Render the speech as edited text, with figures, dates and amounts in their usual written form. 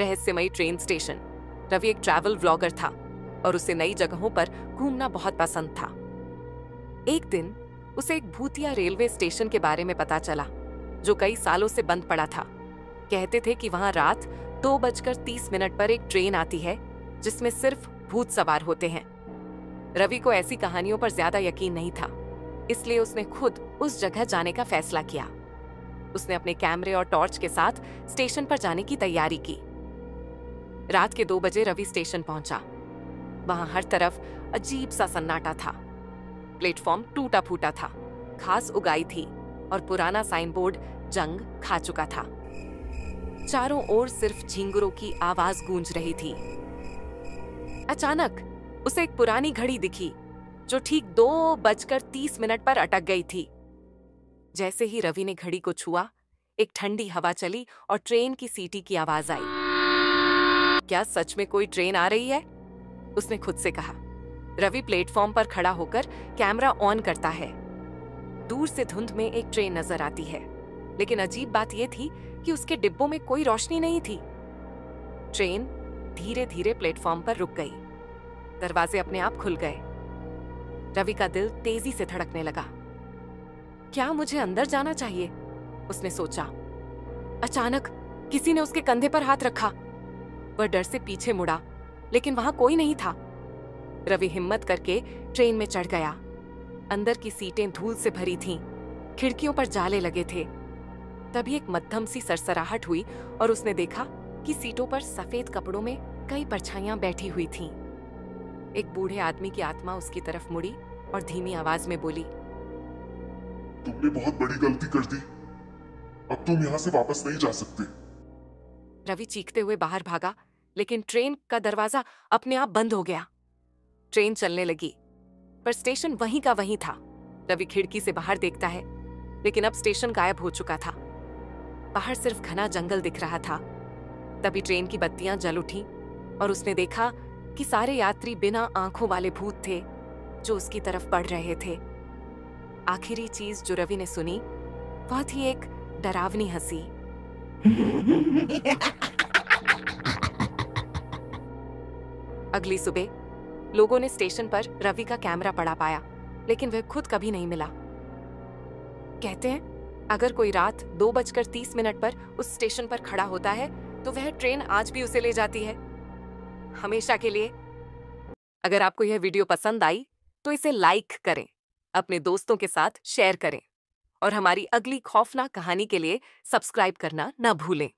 रहस्यमयी train station. Ravi एक travel vlogger था और उसे नई जगहों पर घूमना बहुत पसंद था। एक दिन उसे एक भूतिया रेलवे स्टेशन के बारे में पता चला जो कई सालों से बंद पड़ा था। कहते थे कि वहां रात 2:30 पर एक ट्रेन आती है जिसमें सिर्फ भूत सवार होते हैं। रवि को ऐसी कहानियों पर ज्यादा यकीन नहीं था, इसलिए उसने खुद उस जगह जाने का फैसला किया। उसने अपने कैमरे और टॉर्च के साथ स्टेशन पर जाने की तैयारी की। रात के 2 बजे रवि स्टेशन पहुंचा। वहां हर तरफ अजीब सा सन्नाटा था। प्लेटफॉर्म टूटा फूटा था, घास उगाई थी और पुराना साइन बोर्ड जंग खा चुका था। चारों ओर सिर्फ झिंगुरों की आवाज गूंज रही थी। अचानक उसे एक पुरानी घड़ी दिखी जो ठीक 2:30 पर अटक गई थी। जैसे ही रवि ने घड़ी को छुआ, एक ठंडी हवा चली और ट्रेन की सीटी की आवाज आई। क्या सच में कोई ट्रेन आ रही है? उसने खुद से कहा। रवि प्लेटफॉर्म पर खड़ा होकर कैमरा ऑन करता है। दूर से धुंध में एक ट्रेन नजर आती है, लेकिन अजीब बात यह थी कि उसके डिब्बों में कोई रोशनी नहीं थी। ट्रेन धीरे धीरे प्लेटफॉर्म पर रुक गई। दरवाजे अपने आप खुल गए। रवि का दिल तेजी से धड़कने लगा। क्या मुझे अंदर जाना चाहिए? उसने सोचा। अचानक किसी ने उसके कंधे पर हाथ रखा। वह डर से पीछे मुड़ा, लेकिन वहां कोई नहीं था। रवि हिम्मत करके ट्रेन में चढ़ गया। अंदर की सीटें धूल से भरी थीं, खिड़कियों पर जाले लगे थे। तभी एक मध्यम सी सरसराहट हुई और उसने देखा कि सीटों पर सफेद कपड़ों में कई परछाइयां बैठी हुई थीं। एक बूढ़े आदमी की आत्मा उसकी तरफ मुड़ी और धीमी आवाज में बोली, तुमने बहुत बड़ी गलती कर दी। अब तुम यहाँ से वापस नहीं जा सकते। रवि चीखते हुए बाहर भागा, लेकिन ट्रेन का दरवाजा अपने आप बंद हो गया। ट्रेन चलने लगी, पर स्टेशन वहीं का वहीं था। रवि खिड़की से बाहर देखता है, लेकिन अब स्टेशन गायब हो चुका था। बाहर सिर्फ घना जंगल दिख रहा था। तभी ट्रेन की बत्तियां जल उठी और उसने देखा कि सारे यात्री बिना आंखों वाले भूत थे जो उसकी तरफ बढ़ रहे थे। आखिरी चीज जो रवि ने सुनी वह थी एक डरावनी हंसी। अगली सुबह लोगों ने स्टेशन पर रवि का कैमरा पड़ा पाया, लेकिन वह खुद कभी नहीं मिला। कहते हैं अगर कोई रात 2:30 पर उस स्टेशन पर खड़ा होता है तो वह ट्रेन आज भी उसे ले जाती है, हमेशा के लिए। अगर आपको यह वीडियो पसंद आई तो इसे लाइक करें, अपने दोस्तों के साथ शेयर करें और हमारी अगली खौफनाक कहानी के लिए सब्सक्राइब करना न भूलें।